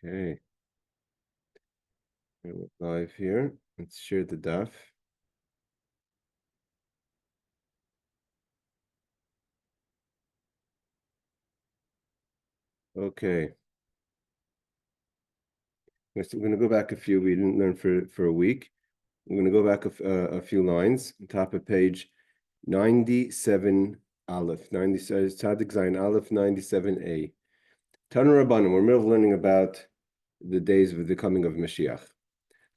Okay, we're live here. Let's share the daf. Okay, we're going to go back a few. We didn't learn for a week. We're going to go back a few lines. Top of page 97 Aleph, 97 Tzadik Zayin Aleph 97a. Tanu Rabbanim. We're in the middle of learning about the days of the coming of Mashiach.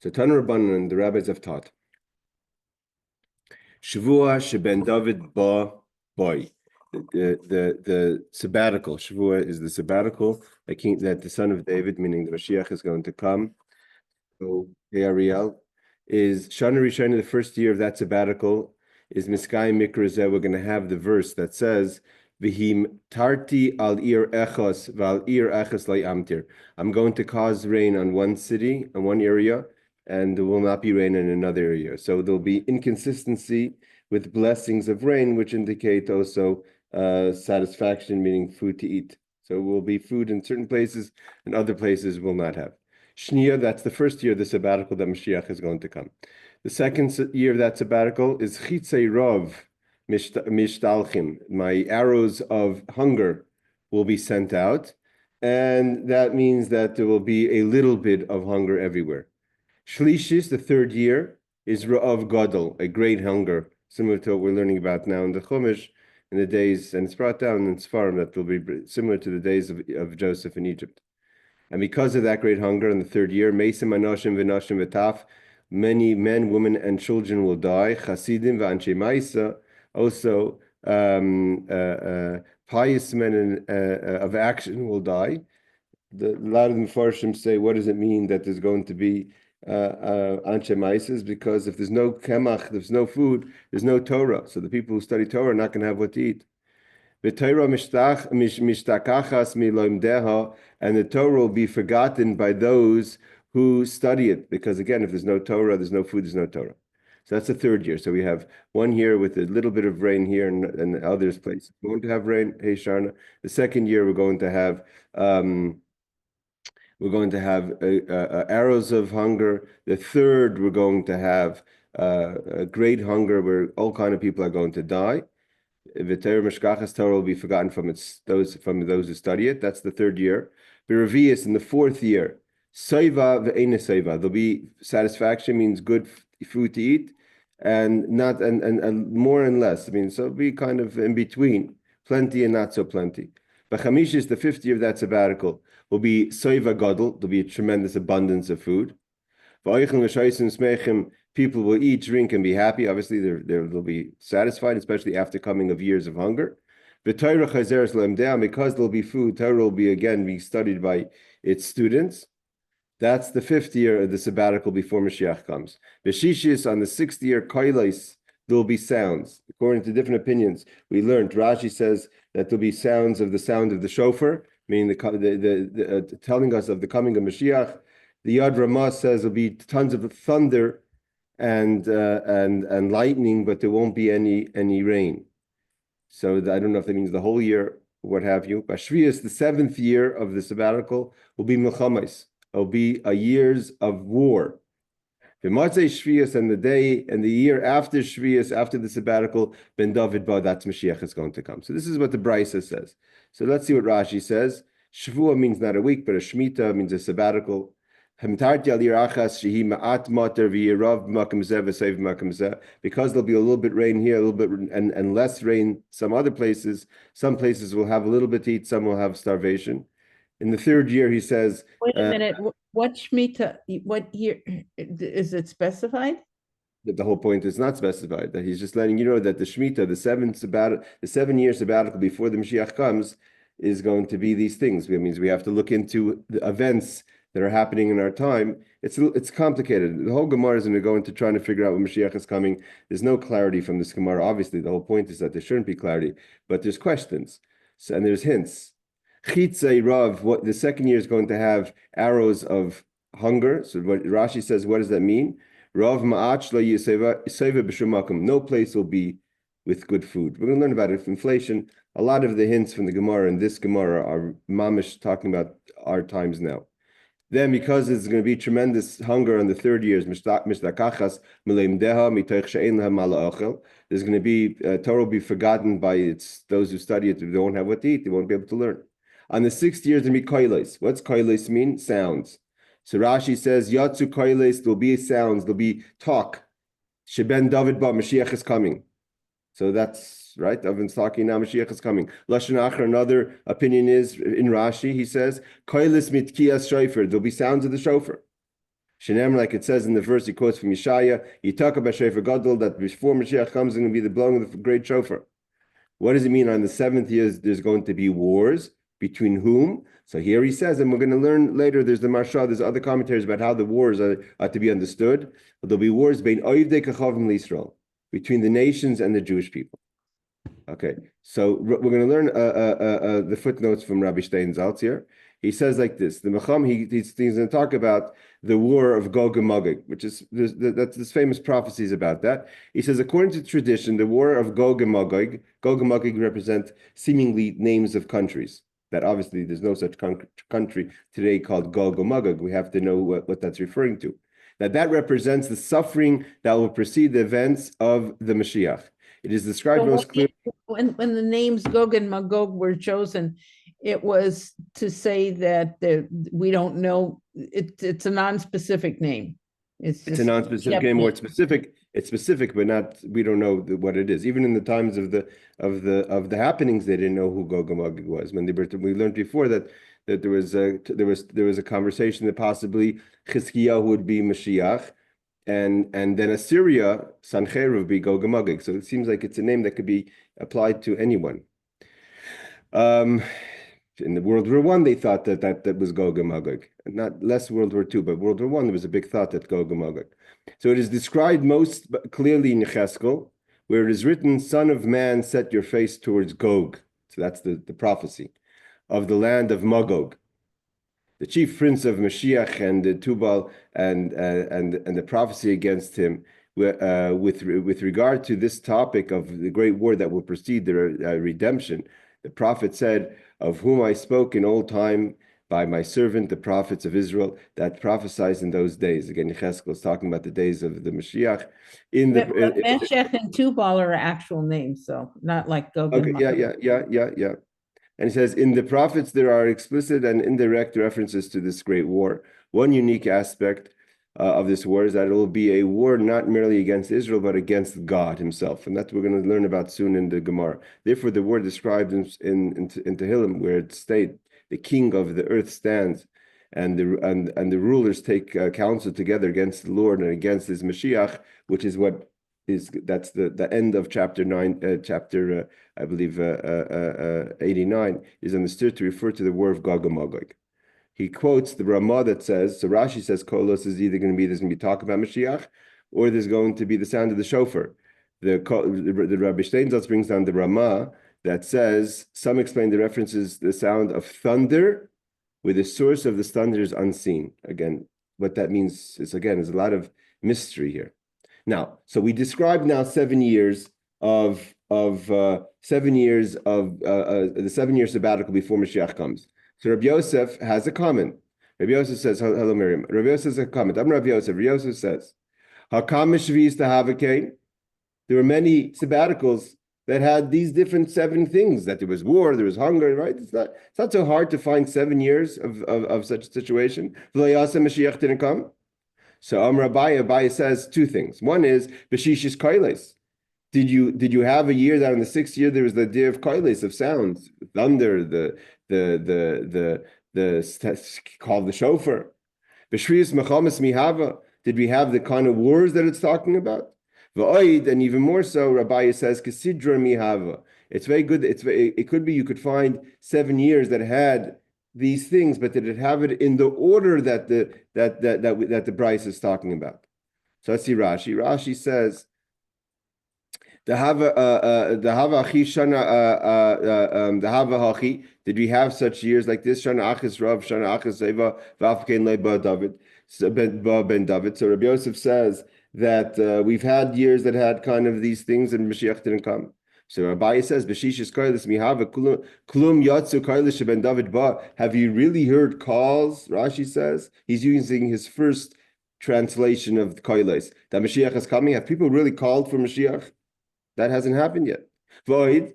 So Tanu Rabbanim, the rabbis have taught. Shavua sheben David ba boy. The sabbatical. Shavua is the sabbatical that the son of David, meaning the Mashiach, is going to come. So Ariel is Shana Rishona, the first year of that sabbatical is Miskai Mikrazeh. We're going to have the verse that says, Vihim tarti al ir echos val ir echos lay amtir. I'm going to cause rain on one city, on one area, and there will not be rain in another area. So there'll be inconsistency with blessings of rain, which indicate also satisfaction, meaning food to eat. So it will be food in certain places, and other places will not have. Shniya, that's the first year of the sabbatical that Mashiach is going to come. The second year of that sabbatical is Chitzei Rov Mishtalchim. My arrows of hunger will be sent out, and that means that there will be a little bit of hunger everywhere. Shlishis, the third year, is Ra'av Gadol, a great hunger, similar to what we're learning about now in the Chumash, in the days, and it's brought down in Sfarim that will be similar to the days of Joseph in Egypt. And because of that great hunger in the third year, Mesim Anoshim V'Noshim V'Taf, many men, women, and children will die. Chasidim V'Anshe Maisa, also pious men of action will die. A lot of the Mefarshim say, what does it mean that there's going to be Anshe Maisas? Because if there's no Kemach, there's no food, there's no Torah. So the people who study Torah are not going to have what to eat. And the Torah will be forgotten by those who study it. Because again, if there's no Torah, there's no food, there's no Torah. So that's the third year. So we have 1 year with a little bit of rain here and others places. We're going to have rain, hey Sharna. The second year we're going to have arrows of hunger. The third we're going to have a great hunger where all kind of people are going to die. V'Torah Mishkachas, Torah will be forgotten from those who study it. That's the third year. B'Revius, in the fourth year, Soiva v'Eina Soiva. There'll be satisfaction, means good food to eat, and not and more and less. I mean, so it'll be kind of in between, plenty and not so plenty. B'Chamishis, the fifth year of that sabbatical, will be Soiva Gadol. There'll be a tremendous abundance of food. People will eat, drink, and be happy. Obviously, they'll be satisfied, especially after coming of years of hunger. Because there'll be food, Torah will be studied by its students. That's the fifth year of the sabbatical before Mashiach comes. Beshishis, on the sixth year, Koilais, there will be sounds. According to different opinions, we learned, Rashi says that there'll be sounds of the sound of the shofar, meaning the telling us of the coming of Mashiach. The Yad Ramah says there'll be tons of thunder and lightning, but there won't be any rain. So I don't know if that means the whole year, what have you. Bashvias, the seventh year of the sabbatical, will be Milchamais. It'll be a years of war. V'matzei Shvias, and the day and the year after Shvias, after the sabbatical, Ben David Ba, that's Mashiach is going to come. So this is what the Brisa says. So let's see what Rashi says. Shavua means not a week, but a Shemitah means a sabbatical. Because there'll be a little bit rain here, a little bit and less rain some other places. Some places will have a little bit to eat, some will have starvation. In the third year, he says. Wait a minute. What Shemitah? What year is it specified? That the whole point is not specified. That he's just letting you know that the Shemitah, the 7 year sabbatical before the Mashiach comes, is going to be these things. It means we have to look into the events that are happening in our time. It's complicated. The whole Gemorah is going to go into trying to figure out when Mashiach is coming. There's no clarity from this Gemorah. Obviously, the whole point is that there shouldn't be clarity, but there's questions, and there's hints. Chitzei Rav, what the second year is going to have arrows of hunger. So what Rashi says, what does that mean? Rav ma'ach lo yiseva b'shum makom. No place will be with good food. We're going to learn about it. Inflation. A lot of the hints from the Gemorah and this Gemorah are mamish talking about our times now. Then, because it's going to be tremendous hunger on the third year, there's going to be Torah will be forgotten by those who study it. They don't have what to eat. They won't be able to learn. On the 6th year, there's going to be koiles. What's koiles mean? Sounds. So Rashi says, Yatsu koiles, there'll be sounds, there'll be talk. Sheben David ba Mashiach is coming. So that's right. Oven's talking now. Mashiach is coming. Lashon Achar, another opinion is in Rashi. He says, "Koilis mitkiyas shofar." There'll be sounds of the shofar. Shenem, like it says in the verse, he quotes from Yeshaya. You talk about shofar gadol, that before Mashiach comes, it's going to be the blowing of the great shofar. What does it mean? On the 7th year, there's going to be wars between whom? So here he says, and we're going to learn later. There's the Marsha. There's other commentaries about how the wars are to be understood. But there'll be wars between Oivdei Kachavim L'Yisrael, between the nations and the Jewish people. Okay, so we're going to learn the footnotes from Rabbi Steinsaltz here. He says like this: the Mecham, he's going to talk about the war of Gog and Magog, which is that's famous prophecies about that. He says, according to tradition, the war of Gog and Magog represent seemingly names of countries. That obviously there's no such country today called Gog and Magog. We have to know what that's referring to. That represents the suffering that will precede the events of the Mashiach. It is described most clearly. When the names Gog and Magog were chosen, it was to say that we don't know. It's a non-specific name. It's a non-specific name, or it's specific, but not. We don't know what it is. Even in the times of the happenings, they didn't know who Gog and Magog was. When we learned before that there was a conversation that possibly Chizkiyahu would be Mashiach, and then Assyria, Sancherib, would be Gog and Magog. So it seems like it's a name that could be applied to anyone. In the World War I, they thought that was Gog and Magog. Not less World War II, but World War I, there was a big thought that Gog and Magog. So it is described most clearly in Yecheskel, where it is written, "Son of man, set your face towards Gog." So that's the prophecy of the land of Magog, the chief prince of Mashiach, and the Tubal, and the prophecy against him. With regard to this topic of the great war that will precede the redemption, the prophet said, "Of whom I spoke in old time by my servant, the prophets of Israel, that prophesied in those days." Again, Yecheskel is talking about the days of the Mashiach. Mashiach and Tubal are actual names, so not like Gog and Magog. Yeah. And he says, in the prophets, there are explicit and indirect references to this great war. One unique aspect of this war is that it will be a war not merely against Israel, but against God himself. And that's what we're going to learn about soon in the Gemorah. Therefore, the word described in Tehillim, where it states, the king of the earth stands, and the rulers take counsel together against the Lord and against his Mashiach, which is that's the end of chapter 9, I believe 89, is understood to refer to the war of Gog and Magog. He quotes the Ramah that says, so Rashi says, Kolos is either going to be talk about Mashiach, or there's going to be the sound of the shofar. The Rabbi Steinsaltz brings down the Ramah that says, some explain the references the sound of thunder, where the source of the thunder is unseen. Again, what that means is, there's a lot of mystery here. Now, so we described now 7 years of the 7-year sabbatical before Mashiach comes. So Rabbi Yosef has a comment. Rabbi Yosef says, hello, Miriam. Rabbi Yosef has a comment. I'm Rabbi Yosef. Rabbi Yosef says, there were many sabbaticals that had these different 7 things, that there was war, there was hunger, right? It's not so hard to find 7 years of such a situation. Mashiach didn't come. So Amar Abaye says 2 things. One is, B'shishis Kailes. Did you have a year that in the 6th year there was the idea of Kailes, of sounds, thunder, the called the shofar? B'shrius Mechamas Mihava. Did we have the kind of wars that it's talking about? V'oid, and even more so, Rabbi says, Kesidra Mihava. It's very good. It could be you could find 7 years that had these things, but did it have it in the order that the Bryce is talking about? So let's see Rashi. Rashi says, did we have such years like this? Shana Achis Rav, Shana Achis Eva, Vafkein Leba David, Ben David. So Rabbi Yosef says that we've had years that had kind of these things, and Mashiach didn't come. So Abaye says, "B'shishis koilis mihava klum yatsu koilis sheben David ba." Have you really heard calls? Rashi says he's using his first translation of koilis. That Mashiach is coming. Have people really called for Mashiach? That hasn't happened yet. Void.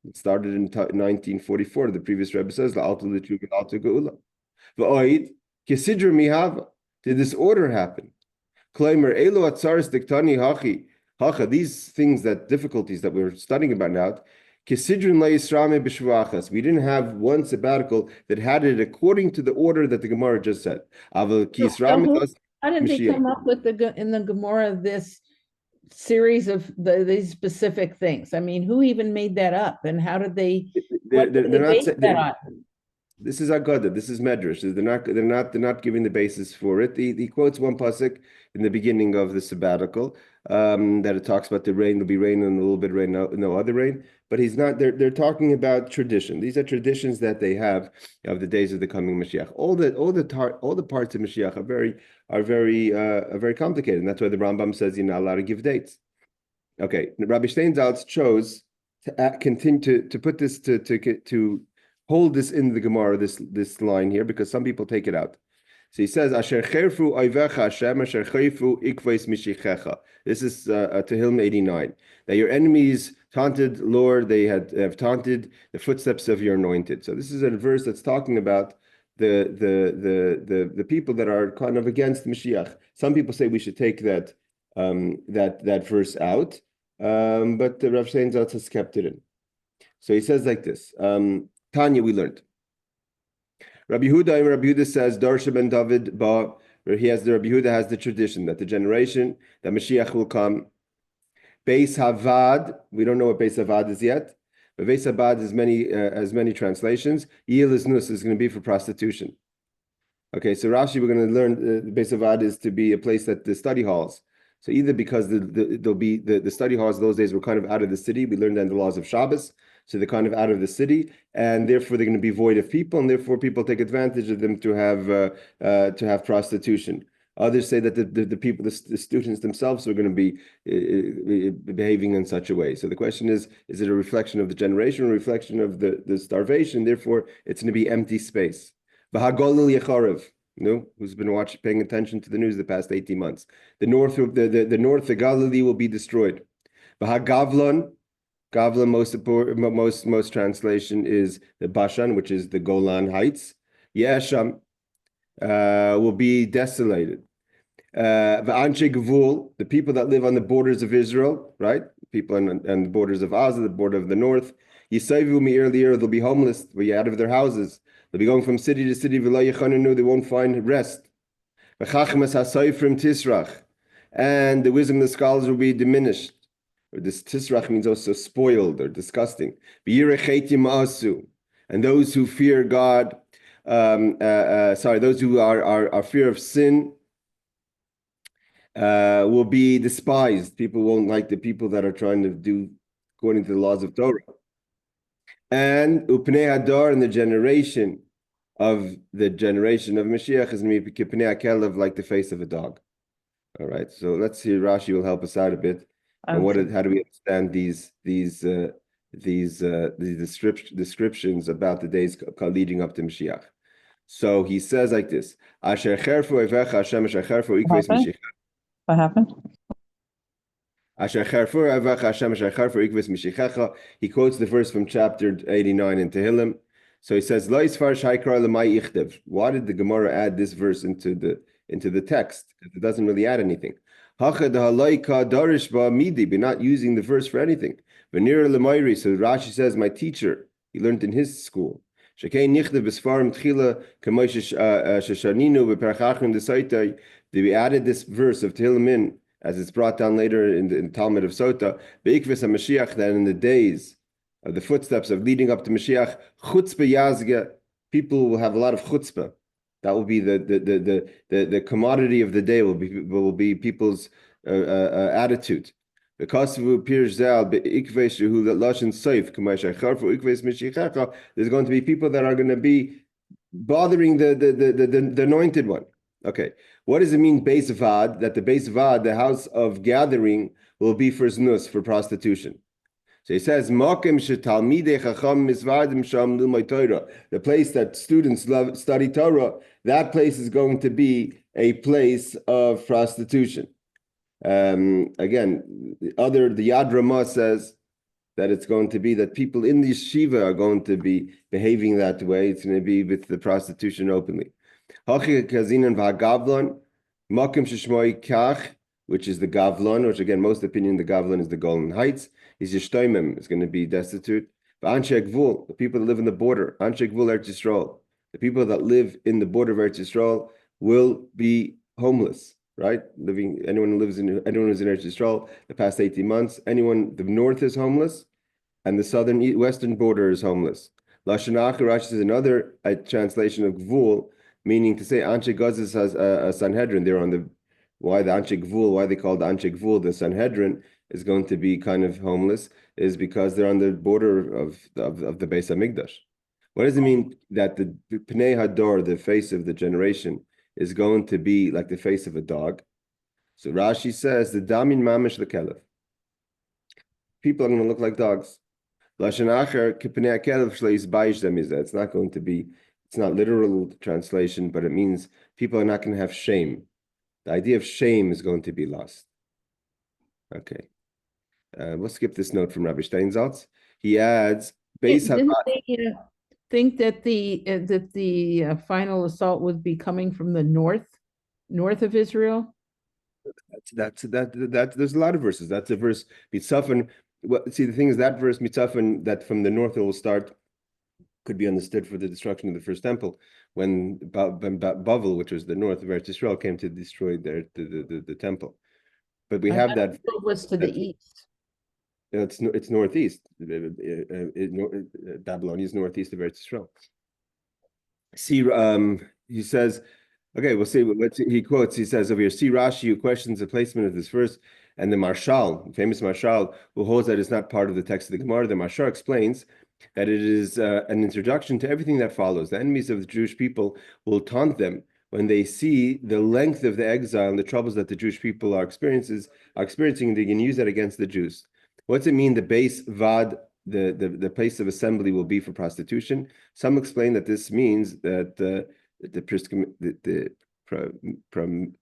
It started in 1944. The previous Rebbe says, "La'altu l'tshuva, la'altu geula." Void. Kisidra mihava. Did this order happen? Klaimer elo atzaris diktani hachi. These things, that difficulties that we're studying about now, we didn't have one sabbatical that had it according to the order that the Gemara just said. How did they come up with in the Gemorah this series of these specific things? I mean, who even made that up, and how did they? This is Agada. This is Medrash. They're not giving the basis for it. He quotes one pasuk in the beginning of the sabbatical that it talks about the rain will be rain and a little bit of rain, no other rain. But he's not. They're talking about tradition. These are traditions that they have of the days of the coming Mashiach. All the parts of Mashiach are very complicated. And that's why the Rambam says you're not allowed to give dates. Okay, Rabbi Steinsaltz chose to continue to put this to hold this in the Gemara, this line here, because some people take it out. So he says, "Asher cherfu oivecha Hashem, asher chayfu ikvos Mashiach." This is Tehillim 89. That your enemies taunted, Lord, they have taunted the footsteps of your anointed. So this is a verse that's talking about the people that are kind of against Mashiach. Some people say we should take that verse out, but the Rav Steinsaltz has kept it in. So he says like this. Tanya, we learned. Rabbi Yehuda says, Darsha ben David ba. Rabbi Yehuda has the tradition that the generation that Mashiach will come. Beis Havad, we don't know what Beis Havad is yet, but Beis Havad has many translations. Yil Nus is going to be for prostitution. Okay, so Rashi, we're going to learn Beis Havad is to be a place that the study halls. So either because the study halls those days were kind of out of the city, we learned that in the laws of Shabbos. So they're kind of out of the city, and therefore they're going to be void of people, and therefore people take advantage of them to have prostitution. Others say that the people, the students themselves, are going to be behaving in such a way. So the question is it a reflection of the generation, or a reflection of the starvation? Therefore, it's going to be empty space. Who's been paying attention to the news the past 18 months? The north of the Galilee will be destroyed. Gavla, most translation is the Bashan, which is the Golan Heights. Yesham will be desolated. V'anshe Gvul, the people that live on the borders of Israel, right? People on the borders of Gaza, the border of the north. Yisayvu mi'ir li'ir, they'll be homeless, they'll be out of their houses. They'll be going from city to city, v'lo yechanenu, they won't find rest. V'chachmas hasayfrim tisrach, and the wisdom of the scholars will be diminished. Or this tisrach means also spoiled or disgusting. And those who fear God, those who are fear of sin will be despised. People won't like the people that are trying to do according to the laws of Torah. And upnei hadar, and the generation of Mashiach is going to be kipnei kelev, like the face of a dog. All right, so let's see. Rashi will help us out a bit. And how do we understand these descriptions about the days leading up to Mashiach? So he says like this: Asher cherfu oivecha Hashem, asher cherfu ikvos Mashiach. What happened? Asher cherfu oivecha Hashem, asher cherfu ikvos Mashiach. He quotes the verse from chapter 89 in Tehillim. So he says, Lo yisfar shaykra lemay ichtev. Why did the Gemara add this verse into the text? It doesn't really add anything. Be not using the verse for anything. So Rashi says, my teacher, he learned in his school. We added this verse of Tehillim in, as it's brought down later in the Talmud of Sota, that in the days of the footsteps of leading up to Mashiach, people will have a lot of chutzpah. That will be the commodity of the day. Will be people's attitude. Because there's going to be people that are going to be bothering the anointed one. Okay, what does it mean, Beis Vad? That the Beis Vad, the house of gathering, will be for znus, for prostitution. So he says, "Mokim shetalmidei chacham misvadim sham lumay Torah." The place that students study Torah, that place is going to be a place of prostitution. Again, the Yad Ramah says that it's going to be that people in the yeshiva are going to be behaving that way. It's going to be with the prostitution openly. Hachi kazinan v'hagavlon, makim sheshmoi kach, which is the Gavlon, which again, most opinion the Gavlon is the Golan Heights. Is Yishtoimim is going to be destitute. Anshe Gvul, the people that live in the border, Anshe Gvul Eretz Yisrael, the people that live in the border of Eretz Yisrael will be homeless, right? Anyone who's in Eretz Yisrael the past 18 months, anyone, the north is homeless, and the western border is homeless. Lashon Acher, Rashi is another translation of Gvul, meaning to say Anshe Gazis has a Sanhedrin. They're on the why the Anshe Gvul, why they call the Anshe Gvul the Sanhedrin is going to be kind of homeless, is because they're on the border of the Beis Hamikdash. What does it mean that the Pnei Hador, the face of the generation, is going to be like the face of a dog? So Rashi says the Damin Mamish Lekelev. People are going to look like dogs. Lashon Acher Kipnei Kelev Shleis Bayish Dem Izeh. It's not going to be. It's not literal translation, but it means people are not going to have shame. The idea of shame is going to be lost. Okay. We'll skip this note from Rabbi Steinsaltz. He adds, Didn't they think that the final assault would be coming from the north of Israel? That's there's a lot of verses. That's a verse Mitzafon. See, the thing is that verse Mitzafon, that from the north it will start, could be understood for the destruction of the first temple, when Bavel, which was the north of Eretz Yisrael, came to destroy the temple. But we have that. It was to the east. It's northeast. Babylonia is northeast of Eretz Yisrael. See, he says, okay, we'll see. He quotes. He says over here, see Rashi, who questions the placement of this verse, and the Marshal, famous Marshal, who holds that it's not part of the text of the Gemorah. The Marshal explains that it is an introduction to everything that follows. The enemies of the Jewish people will taunt them when they see the length of the exile and the troubles that the Jewish people are experiencing. They can use that against the Jews. What's it mean? The base vad, the place of assembly will be for prostitution. Some explain that this means that the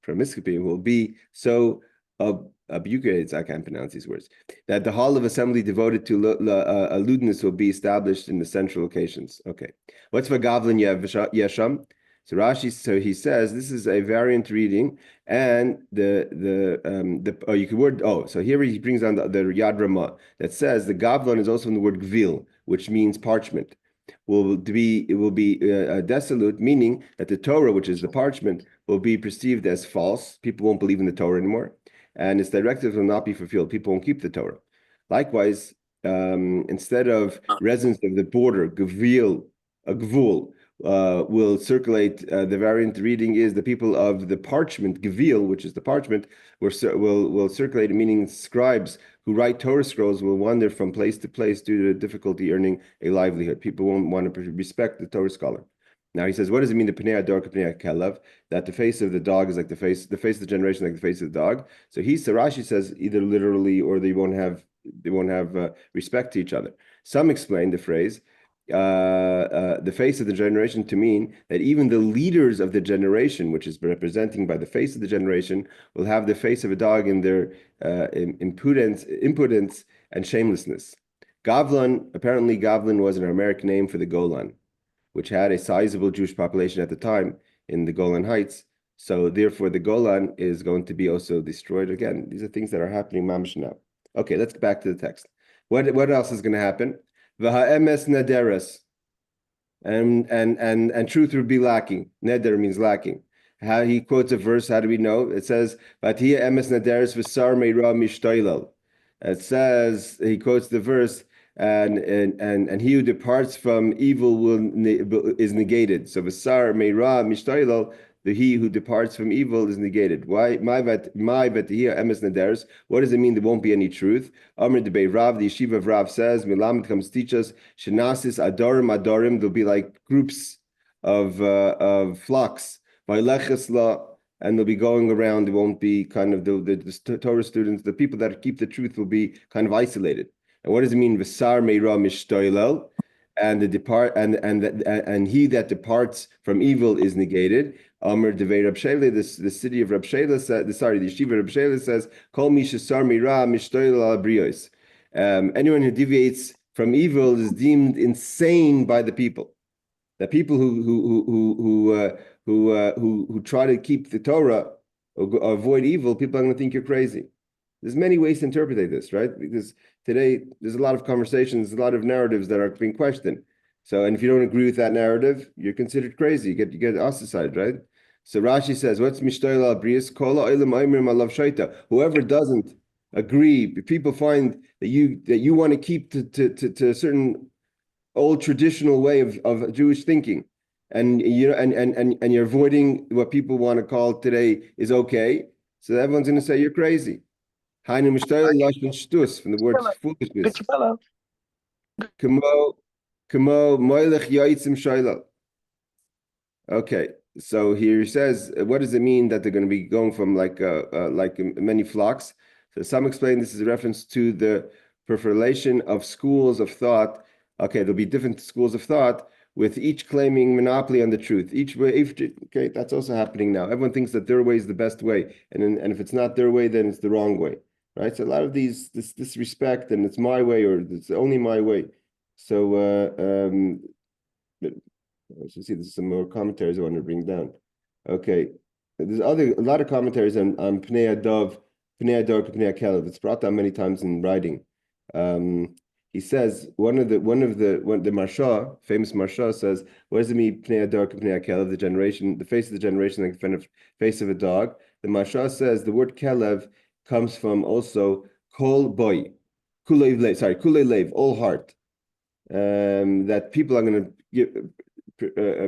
promiscuity will be so abugades, I can't pronounce these words, that the hall of assembly devoted to lewdness will be established in the central locations. Okay. What's Vagavlin Yesham? So Rashi, so he says this is a variant reading, and so here he brings on the Yad Ramah that says the Gavlon is also in the word Gvil, which means parchment. It will be desolate, meaning that the Torah, which is the parchment, will be perceived as false. People won't believe in the Torah anymore, and its directives will not be fulfilled. People won't keep the Torah. Likewise, instead of residents of the border, Gvul, will circulate. The variant reading is the people of the parchment, Gevil, which is the parchment, will circulate, meaning scribes who write Torah scrolls will wander from place to place due to difficulty earning a livelihood. People won't want to respect the Torah scholar. Now he says, what does it mean, the Pnei Ador Pnei Kelev, that the face of the dog is like the face of the generation like the face of the dog? So Rashi says either literally or they won't have respect to each other. Some explain the phrase the face of the generation to mean that even the leaders of the generation, which is representing by the face of the generation, will have the face of a dog in their impudence and shamelessness. Apparently Gavlin was an Aramaic name for the Golan, which had a sizable Jewish population at the time in the Golan Heights. So therefore the Golan is going to be also destroyed. Again, these are things that are happening mamash now. Okay, let's get back to the text. What else is going to happen? V'ha'emes nederes, and truth will be lacking. Neder means lacking. How he quotes a verse? How do we know? It says, "V'tiya emes nederes v'sar meira mishtoilel." It says he quotes the verse, and he who departs from evil is negated. So v'sar meira mishtoilel. The he who departs from evil is negated. Why? My here emes nederes. What does it mean? There won't be any truth. Amr debei Rav, the yeshiva of Rav says, Milamed comes to teach us. Shenasis adorim. There'll be like groups of flocks. Vayleches la, and they'll be going around. It won't be kind of the Torah students. The people that keep the truth will be kind of isolated. And what does it mean? V'sar meira mishtoilel, and he that departs from evil is negated. Amr devei Rab Shele, the city of Rab Shele said, the yeshiva Rab Shele says, Kol mi shesar meira mishtoilel al brios. Anyone who deviates from evil is deemed insane by the people. The people who try to keep the Torah or avoid evil, people are going to think you're crazy. There's many ways to interpret this, right? Because today there's a lot of conversations, a lot of narratives that are being questioned. So, and if you don't agree with that narrative, you're considered crazy. You get ostracized, right? So Rashi says, "What's mishtoil al brius? Kol ha'olam oimrim alav shaita." Whoever doesn't agree, if people find that you want to keep to a certain old traditional way of Jewish thinking, and and you're avoiding what people want to call today is okay, so everyone's going to say you're crazy. From the word foolishness. Okay, so here he says, what does it mean that they're going to be going from like many flocks? So some explain this is a reference to the proliferation of schools of thought. Okay, there'll be different schools of thought with each claiming monopoly on the truth. Okay, that's also happening now. Everyone thinks that their way is the best way, and if it's not their way, then it's the wrong way, right? So a lot of this disrespect, and it's my way or it's only my way. So let's see, there's some more commentaries I want to bring down. Okay, there's a lot of commentaries on Pnei Ador, Pnei Chelek. It's brought down many times in writing. He says one of the Marsha, famous Marsha says, what does it mean Pnei Ador Pnei Chelek, the generation, the face of the generation like the face of a dog? The Marsha says the word Kelev comes from also Kol Boy, Kulei Lev, all heart. That people are going to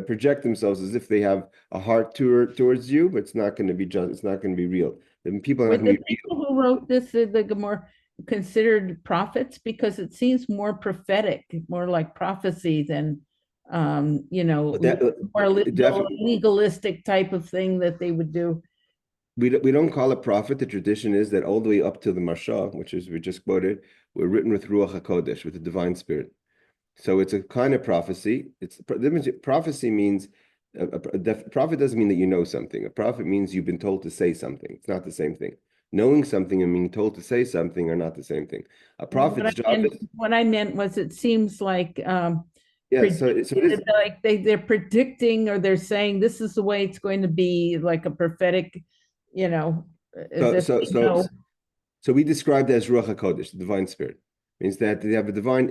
project themselves as if they have a heart towards you, but it's not going to be it's not going to be real. And people are not going to be real. Who wrote this, the Gemorah, considered prophets? Because it seems more prophetic, more like prophecy than more legalistic type of thing that they would do. We don't call it prophet. The tradition is that all the way up to the Marsha, which is we just quoted, were written with Ruach HaKodesh, with the divine spirit. So it's a kind of prophecy. Prophecy means a prophet doesn't mean that you know something. A prophet means you've been told to say something. It's not the same thing. Knowing something and being told to say something are not the same thing. A prophet's job is. What I meant was, it seems like so it is like they're predicting, or they're saying this is the way it's going to be, like a prophetic, So we described it as Ruach HaKodesh, the divine spirit. Means that they have a divine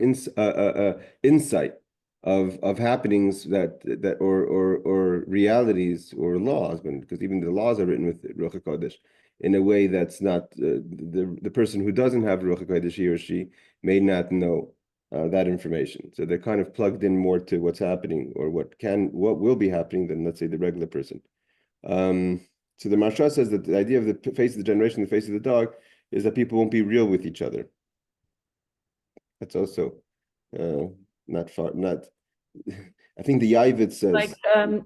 insight of happenings that or realities or laws, because even the laws are written with Ruach HaKodesh in a way that's not the person who doesn't have Ruach HaKodesh, he or she may not know that information. So they're kind of plugged in more to what's happening or what will be happening than, let's say, the regular person. So the Marsha says that the idea of the face of the generation, the face of the dog, is that people won't be real with each other. That's also not far. Not. I think the Yavit says like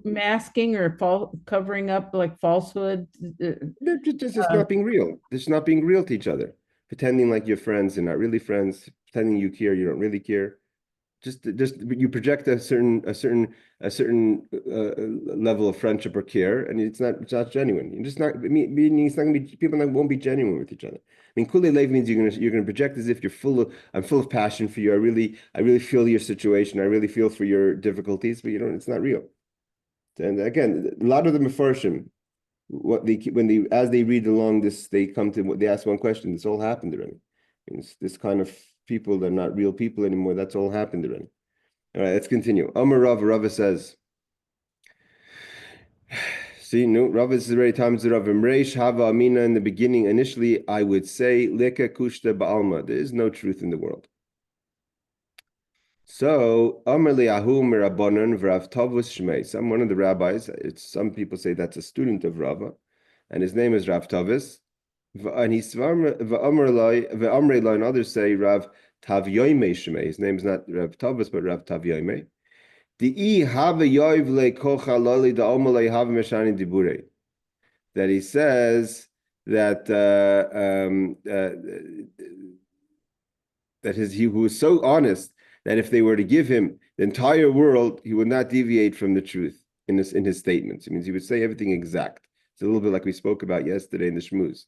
masking or covering up like falsehood. They're just not being real. They're just not being real to each other. Pretending like you're friends and not really friends. Pretending you care, you don't really care. Just you project a certain level of friendship or care, and it's not genuine. You're just not. Meaning it's not going to be, people won't be genuine with each other. I mean, Kulei Lev means you're gonna project as if I'm full of passion for you. I really feel your situation. I really feel for your difficulties, but it's not real. And again, a lot of the Mefarshim, as they read along this, they ask one question. This all happened already. It's this kind of people, they're not real people anymore. That's all happened already. All right, let's continue. Amar Rava says. See, no, Rav is very times the Rav Imreish Hava Amina in the beginning. Initially, I would say Leka Kushta Ba'alma. There is no truth in the world. So Amar Liahu Mirabonon Vrav Tavus Shmei. One of the rabbis. Some people say that's a student of Rava, and his name is Rav Tavis. And he's V'Amrei and others say Rav Tav Yoimei Shmei. His name is not Rav Tavis, but Rav Tav Yoimei. That he says that who was so honest that if they were to give him the entire world, he would not deviate from the truth in his statements. It means he would say everything exact. It's a little bit like we spoke about yesterday in the Shmuz.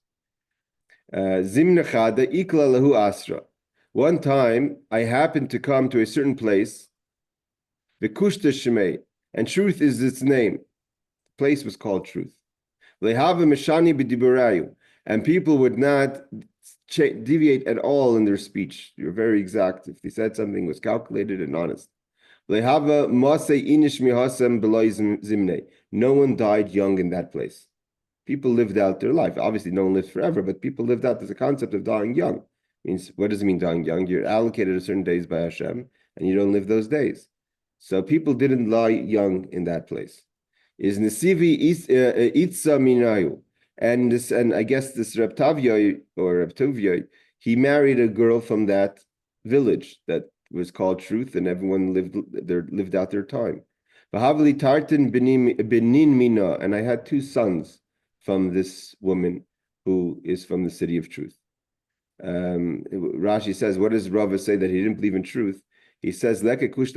Zimna chada ikla lahu asra. One time, I happened to come to a certain place, v'kushta shemei, and truth is its name. The place was called Truth. Lehava meshani b'diburayu, and people would not deviate at all in their speech. You're very exact. If they said something, was calculated and honest. Lehava masei inish mihasem beloy zimne. No one died young in that place. People lived out their life. Obviously, no one lives forever, but people lived out. There's a concept of dying young. Means, what does it mean dying young? You're allocated a certain days by Hashem, and you don't live those days. So people didn't lie young in that place. Is Nesivi Itza Minayu. And I guess this Reb Tavya or Reb Tuvya, he married a girl from that village that was called Truth, and everyone lived out their time. V'havli Tartin Benin Mina, and I had two sons from this woman who is from the city of Truth. Rashi says, what does Rava say that he didn't believe in truth? He says, Rava didn't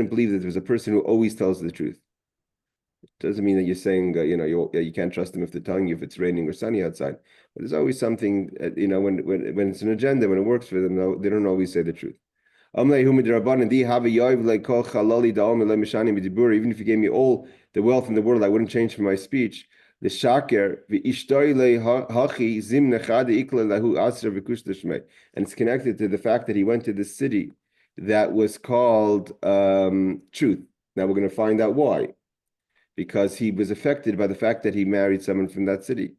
believe that there was a person who always tells the truth. It doesn't mean that you're saying, you can't trust them if they're telling you if it's raining or sunny outside. But there's always something, when it's an agenda, when it works for them, they don't always say the truth. Even if you gave me all the wealth in the world, I wouldn't change from my speech. The shaker and it's connected to the fact that he went to the city that was called Truth. Now we're going to find out why, because he was affected by the fact that he married someone from that city.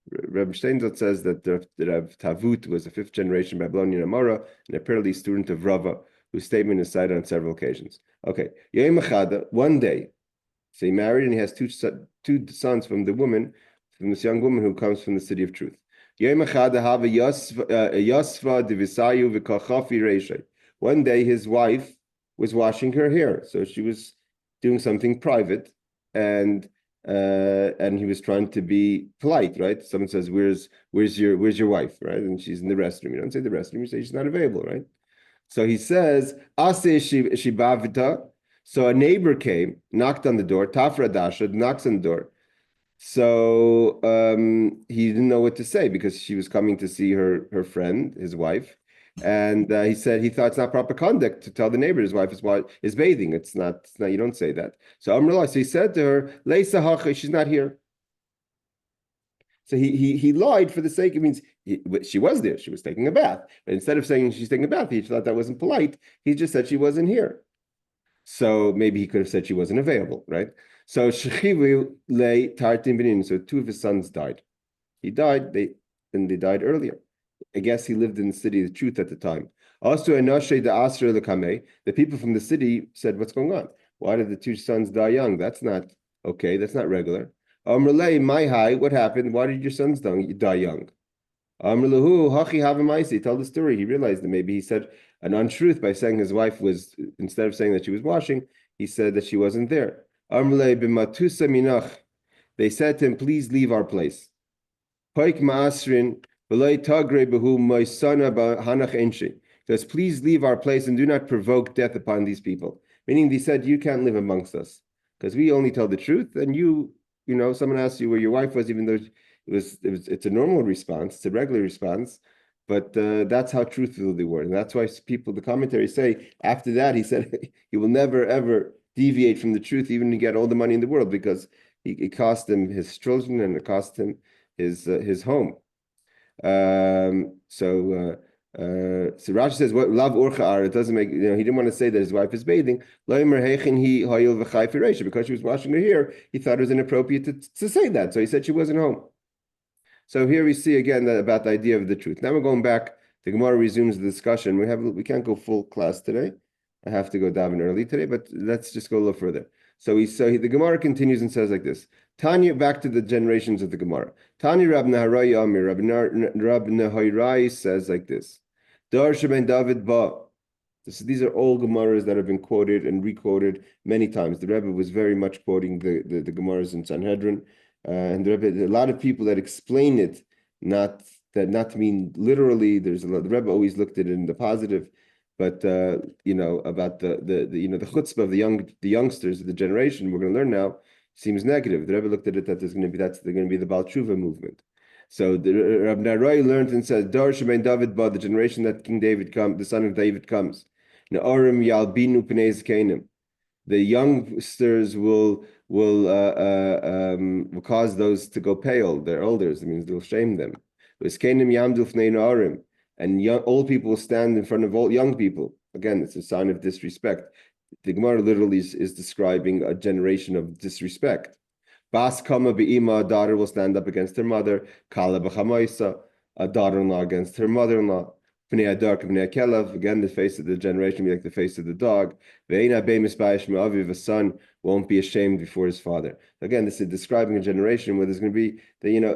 Reb Steinzot says that Rav Tavut was a fifth generation Babylonian Amora and apparently a student of Rava, whose statement is cited on several occasions. Okay, one day, so he married and he has two sons from this young woman who comes from the city of Truth. One day his wife was washing her hair, so she was doing something private, and he was trying to be polite, right? Someone says, "Where's your wife?" Right? And she's in the restroom. You don't say the restroom. You say she's not available, right? So he says, "Ase shibavita." So a neighbor came, knocked on the door. Tafra dasha knocks on the door. So he didn't know what to say because she was coming to see her friend, his wife, and he said he thought it's not proper conduct to tell the neighbor his wife is bathing. It's not. You don't say that. So he said to her, "Leisa hacha," she's not here. So he lied for the sake. It means she was there. She was taking a bath. But instead of saying she's taking a bath, he thought that wasn't polite. He just said she wasn't here. So maybe he could have said she wasn't available, right? So Shechivu lay Tartin Benin. So two of his sons died. He died. They died earlier. I guess he lived in the city of the Truth at the time. Also, the people from the city said, "What's going on? Why did the two sons die young? That's not okay. That's not regular." What happened? Why did your sons die young? Tell the story. He realized that maybe he said an untruth by saying his wife was, instead of saying that she was washing, he said that she wasn't there. They said to him, "Please leave our place." Because please leave our place and do not provoke death upon these people. Meaning they said, you can't live amongst us because we only tell the truth, and someone asks you where your wife was, even though it's a normal response, it's a regular response, but that's how truthful they were. And that's why the commentaries say, after that, he said he will never, ever deviate from the truth, even to get all the money in the world, because it cost him his children and it cost him his home. So Rashi says, "What love orcha?" It doesn't make. He didn't want to say that his wife is bathing. Because she was washing her hair, he thought it was inappropriate to say that. So he said she wasn't home. So here we see again about the idea of the truth. Now we're going back. The Gemorah resumes the discussion. We can't go full class today. I have to go daven early today, but let's just go a little further. So the Gemorah continues and says like this. Tanya, back to the generations of the Gemorah. Tanya Rab Naharai Amir, Rab Naharai says like this. Darsha ben David ba. These are all Gemorahs that have been quoted and requoted many times. The Rebbe was very much quoting the Gemorahs in Sanhedrin. And the Rebbe, a lot of people that explain it, not that not to mean literally. There's a lot. The Rebbe always looked at it in the positive, but about the the chutzpah of the youngsters of the generation we're going to learn now seems negative. The Rebbe looked at it that they're going to be the Baal Tshuva movement. So the Rab Narai learned and says, Dar Shemain David Ba, the generation that King David comes, the son of David comes. Na'arim Yalbinu Pnei Zkenim. The youngsters will cause those to go pale. Their elders, it means they'll shame them. And old people will stand in front of all young people. Again, it's a sign of disrespect. The Gemorah literally is describing a generation of disrespect. Bas kama be'ima, a daughter will stand up against her mother. Kala b'chamaisa, a daughter-in-law against her mother-in-law. Pnei adark pnei kelev, again, the face of the generation will be like the face of the dog. Ve'ina be misbayish me'aviv, a son won't be ashamed before his father. Again, this is describing a generation where there's going to be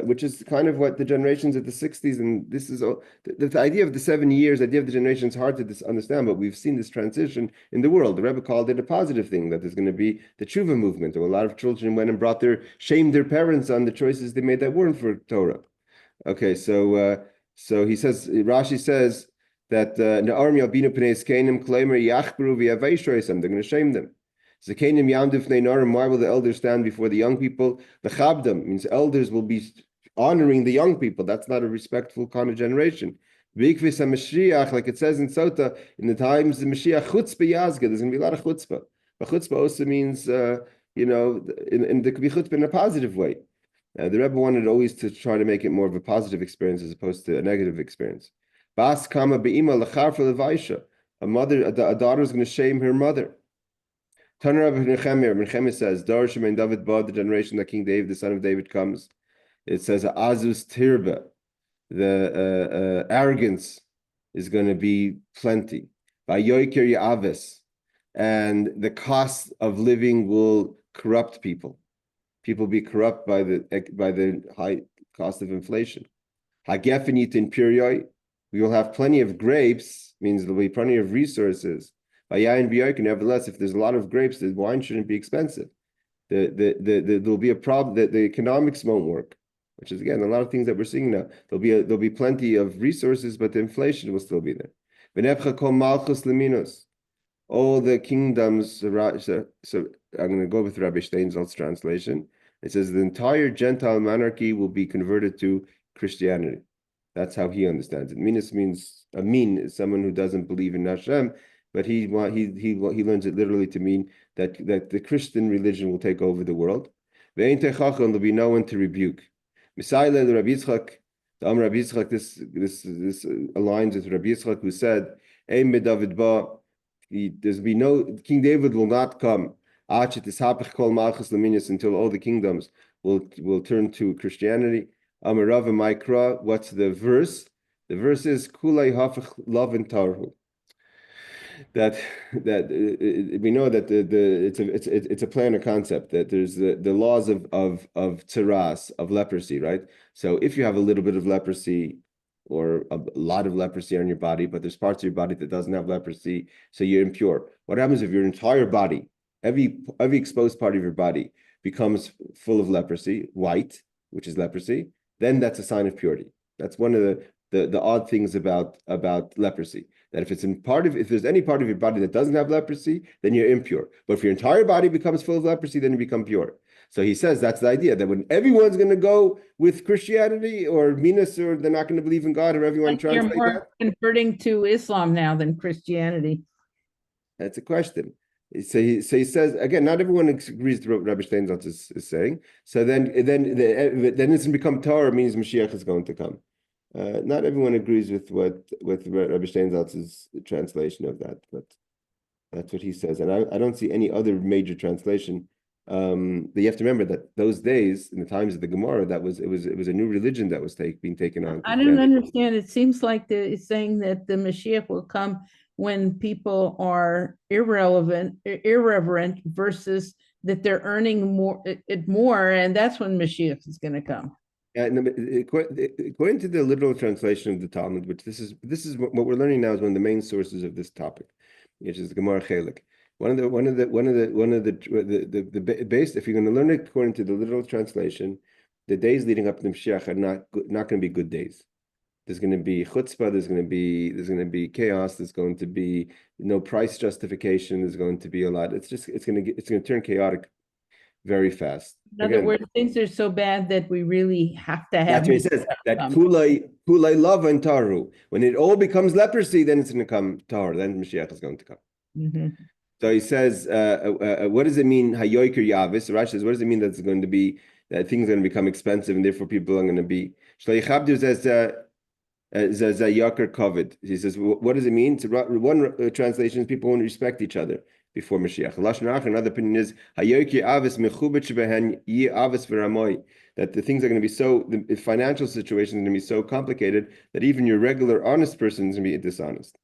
which is kind of what the generations of the 60s, and this is the idea of the 7 years, the idea of the generation is hard to understand, but we've seen this transition in the world. The Rebbe called it a positive thing, that there's going to be the tshuva movement, or a lot of children went and shamed their parents on the choices they made that weren't for Torah. Okay, so he says, Rashi says that they're going to shame them. Why will the elders stand before the young people? The chabdam means elders will be honoring the young people. That's not a respectful kind of generation. Like it says in Sota, in the times of Mashiach, chutzpah yazga, there's going to be a lot of chutzpah. But chutzpah also means, there could be chutzpah in a positive way. The Rebbe wanted always to try to make it more of a positive experience as opposed to a negative experience. Bas kama be'ima lecharfa levaisha. A daughter is going to shame her mother. Tanur Rabbi Nechemia says, Dar Shemain David Ba, the generation that King David, the son of David, comes. It says, Azus Tirba, the arrogance is going to be plenty. Vayoker Ya'aves, and the cost of living will corrupt people. People be corrupt by the high cost of inflation. Hagefenit in Pirioi, we will have plenty of grapes, means there'll be plenty of resources. Nevertheless, if there's a lot of grapes, the wine shouldn't be expensive. There'll be a problem that the economics won't work, which is again a lot of things that we're seeing now. There'll be plenty of resources, but the inflation will still be there. All the kingdoms. So I'm going to go with Rabbi Steinsaltz's translation. It says the entire Gentile monarchy will be converted to Christianity. That's how he understands it. Minus means amin is someone who doesn't believe in Hashem, but he learns it literally to mean that the Christian religion will take over the world. There'll be no one to rebuke. This aligns with Rabbi Yitzchak, who said, there's be no King David will not come until all the kingdoms will turn to Christianity. Amarava Maikra, what's the verse? The verse is Kulei Hafach Lavin Tarhu. That we know that it's a planar concept, that there's the laws of tzaras, of leprosy, right? So if you have a little bit of leprosy or a lot of leprosy on your body, but there's parts of your body that doesn't have leprosy, so you're impure. What happens if your entire body, every exposed part of your body becomes full of leprosy, white, which is leprosy? Then that's a sign of purity. That's one of the odd things about leprosy. That if there's any part of your body that doesn't have leprosy, then you're impure. But if your entire body becomes full of leprosy, then you become pure. So he says that's the idea, that when everyone's going to go with Christianity or Minas, or they're not going to believe in God, or everyone translate You're more that. converting to Islam now than Christianity. That's a question. So he says again, not everyone agrees to what Rabbi Steinsaltz is saying. So then it's going to become Torah, means Mashiach is going to come. Not everyone agrees with Rabbi Steinsaltz's translation of that, but that's what he says. And I don't see any other major translation. But you have to remember that those days, in the times of the Gemorah, it was a new religion that was being taken on. I don't understand. It seems like it's saying that the Mashiach will come when people are irreverent versus that they're earning more, and that's when Mashiach is going to come. According to the literal translation of the Talmud, which this is what we're learning now, is one of the main sources of this topic, which is the Preke Chelek. One of the base, if you're going to learn it according to the literal translation, the days leading up to the Mashiach are not going to be good days. There's going to be chutzpah. There's going to be chaos. There's going to be no price justification. There's going to be a lot. It's going to turn chaotic very fast. In other words, things are so bad that we really have to have. That's what he says. That kulai lava and taru. When it all becomes leprosy, then it's going to come tar. Then Mashiach is going to come. Mm-hmm. So he says, what does it mean? Hayoiker yavis. Rashi says, what does it mean that it's going to be that things are going to become expensive and therefore people are going to be. Shleichabdu says Zayakar Kovid. He says, what does it mean? One translation is people won't respect each other before Mashiach. Another opinion is that the things are going to be the financial situation is going to be so complicated that even your regular honest person is going to be dishonest.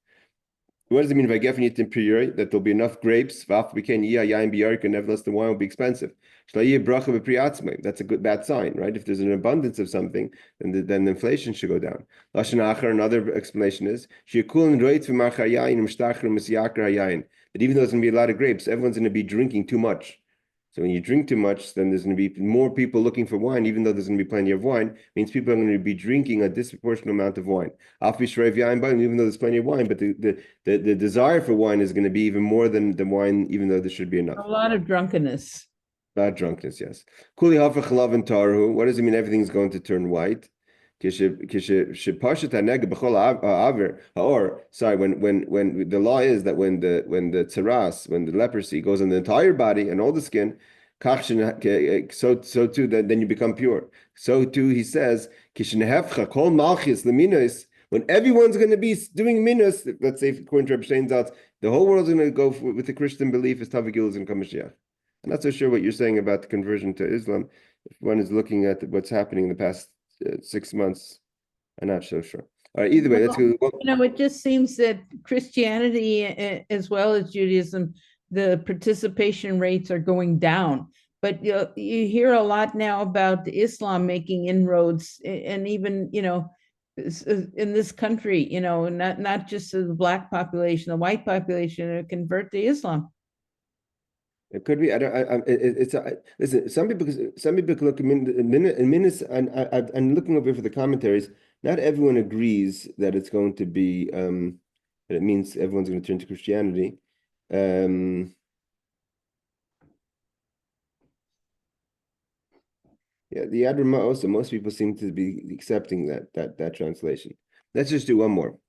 What does it mean? That there'll be enough grapes, nevertheless the wine will be expensive. That's a bad sign, right? If there's an abundance of something, then the inflation should go down. Another explanation is that even though there's going to be a lot of grapes, everyone's going to be drinking too much. So when you drink too much, then there's going to be more people looking for wine, even though there's going to be plenty of wine. It means people are going to be drinking a disproportionate amount of wine. Even though there's plenty of wine, but the desire for wine is going to be even more than the wine, even though there should be enough. A lot of drunkenness. Bad drunkenness, yes. What does it mean everything's going to turn white? When the law is that when the tsaras, when the leprosy goes on the entire body and all the skin, so too then you become pure. So too he says, when everyone's going to be doing minus, let's say according to Rabbi Shein's out, the whole world's going to go with the Christian belief is Tavagil is going to come Mashiach. I'm not so sure what you're saying about the conversion to Islam. If one is looking at what's happening in the past 6 months, I'm not so sure. All right, either way, let's go. It just seems that Christianity as well as Judaism, the participation rates are going down. But you hear a lot now about Islam making inroads, and even in this country, not just the black population, the white population convert to Islam. It could be. Listen. Some people look in minutes, and I'm looking over for the commentaries. Not everyone agrees that it's going to be that it means everyone's going to turn to Christianity. Yeah, the Adrama also. Most people seem to be accepting that translation. Let's just do one more.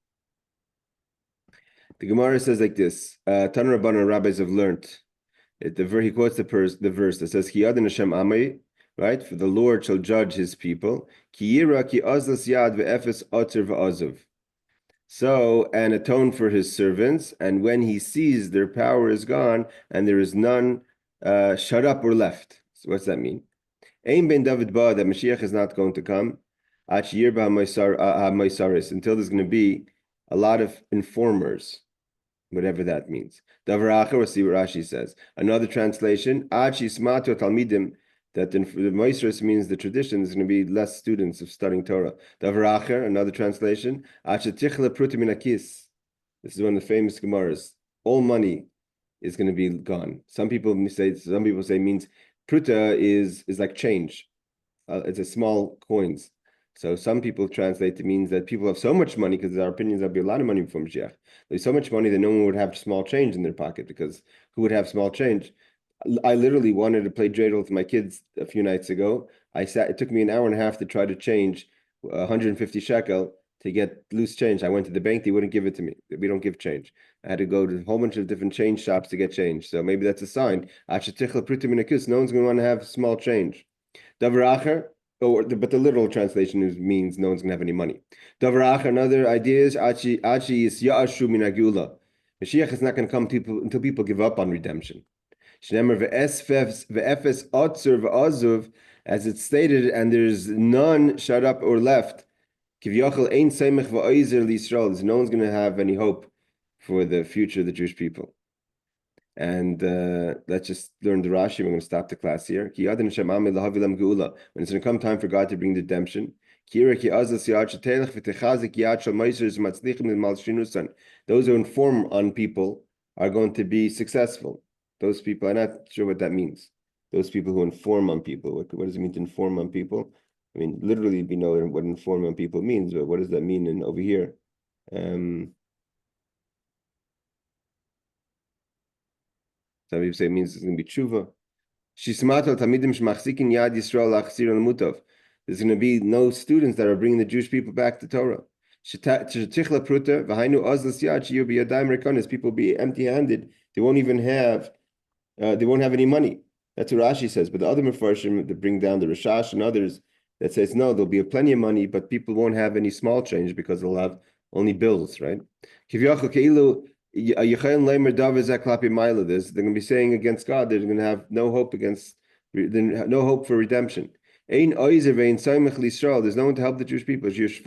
The Gemorah says like this: Tanur Rabbanan rabbis have learned. He quotes the verse that says, "Ki Adon Hashem Amei," right? For the Lord shall judge His people. Ki yira ki azlas yad ve'efes oter ve'azuv. So, and atone for His servants, and when He sees their power is gone and there is none shut up or left. So, what's that mean? Ein ben David ba, that Mashiach is not going to come. Until there's going to be a lot of informers. Whatever that means. Davar acher, we'll see what Rashi says. Another translation, Ad shismatu talmidim, that the Moisres means the tradition, there's going to be less students of studying Torah. Davar acher, another translation, Ad shetichle prutim min hakis. This is one of the famous Gemorahs. All money is going to be gone. Some people say means pruta is like change. It's a small coins. So some people translate it means that people have so much money, because our opinions there'll be a lot of money before Mashiach. There's so much money that no one would have small change in their pocket, because who would have small change? I literally wanted to play dreidel with my kids a few nights ago. It took me an hour and a half to try to change 150 shekel to get loose change. I went to the bank, they wouldn't give it to me. We don't give change. I had to go to a whole bunch of different change shops to get change. So maybe that's a sign. No one's going to want to have small change. Davar acher, but the literal translation means no one's going to have any money. Davar, another idea is Achi is Ya'ashu min hagula. Mashiach is not going to come until people give up on redemption. As it's stated, and there's none shut up or left. There's no one's going to have any hope for the future of the Jewish people. And let's just learn the Rashi. We're going to stop the class here. When it's going to come time for God to bring redemption, those who inform on people are going to be successful. Those people, I'm not sure what that means. Those people who inform on people. What does it mean to inform on people? I mean, literally, we know what inform on people means, but what does that mean in over here? Some people say it means it's going to be tshuva. There's going to be no students that are bringing the Jewish people back to Torah. People will be empty-handed. They won't even have. They won't have any money. That's what Rashi says. But the other Mefarshim that bring down the Rashash and others that says no, there'll be plenty of money, but people won't have any small change because they'll have only bills, right? They're going to be saying against God, they're going to have no hope for redemption. There's no one to help the Jewish people. The Jewish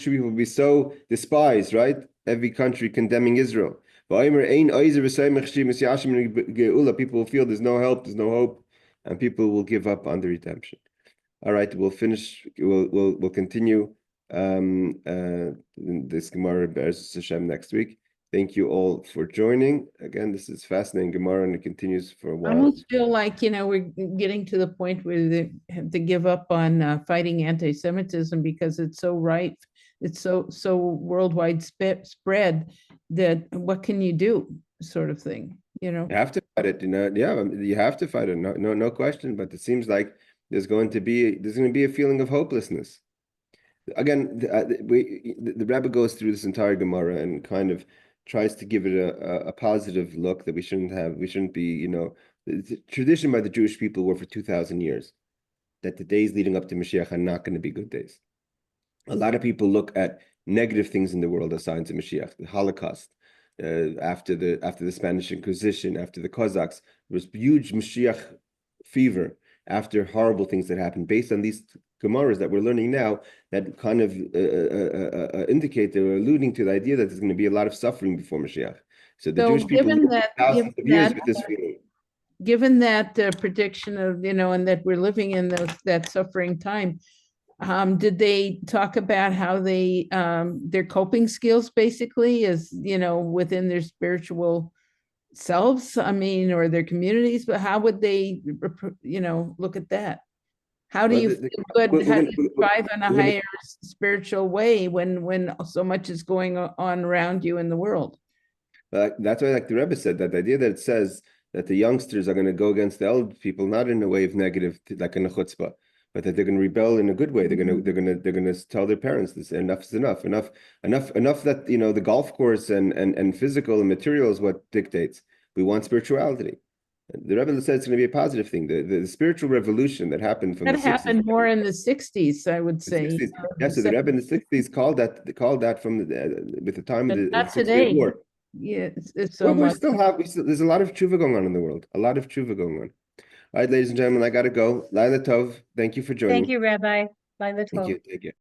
people will be so despised, right? Every country condemning Israel. People will feel there's no help, there's no hope, and people will give up on the redemption. All right, we'll finish. We'll continue this Gemorah Be'ez Hashem next week. Thank you all for joining. Again, this is fascinating Gemorah, and it continues for a while. I almost feel like, we're getting to the point where they have to give up on fighting anti-Semitism because it's so rife, it's so worldwide spread that what can you do, sort of thing, You have to fight it, Yeah, you have to fight it, no question. But it seems like there's going to be a feeling of hopelessness. Again, the Rebbe goes through this entire Gemara and kind of tries to give it a positive look that we shouldn't be, the tradition by the Jewish people were for 2,000 years, that the days leading up to Mashiach are not going to be good days. A lot of people look at negative things in the world as signs of Mashiach, the Holocaust, after the Spanish Inquisition, after the Cossacks, there was huge Mashiach fever after horrible things that happened based on these Gemorahs that we're learning now that kind of indicate, they're alluding to the idea that there's going to be a lot of suffering before Mashiach. So the Jewish people lived thousands of years with this feeling. Given that prediction of, and that we're living in that suffering time, did they talk about how they their coping skills basically is, within their spiritual selves, or their communities, but how would they, look at that? How do you feel good? How do you thrive in a higher spiritual way when so much is going on around you in the world? That's why, like the Rebbe said, that the idea that it says that the youngsters are going to go against the old people, not in a way of negative, like in a chutzpah, but that they're going to rebel in a good way. They're going to tell their parents this: enough is enough. Enough. That the golf course and physical and material is what dictates. We want spirituality. The Rebbe said it's going to be a positive thing. The spiritual revolution that happened from that happened more in the 60s, I would say. Yes, so the Rebbe in the 60s called that from with the time of the Six Day War. Yeah, it's so well, much. There's a lot of tshuva going on in the world. A lot of tshuva going on. All right, ladies and gentlemen, I got to go. Laila Tov, thank you for joining. Thank you, Rabbi. Laila Tov. Thank you.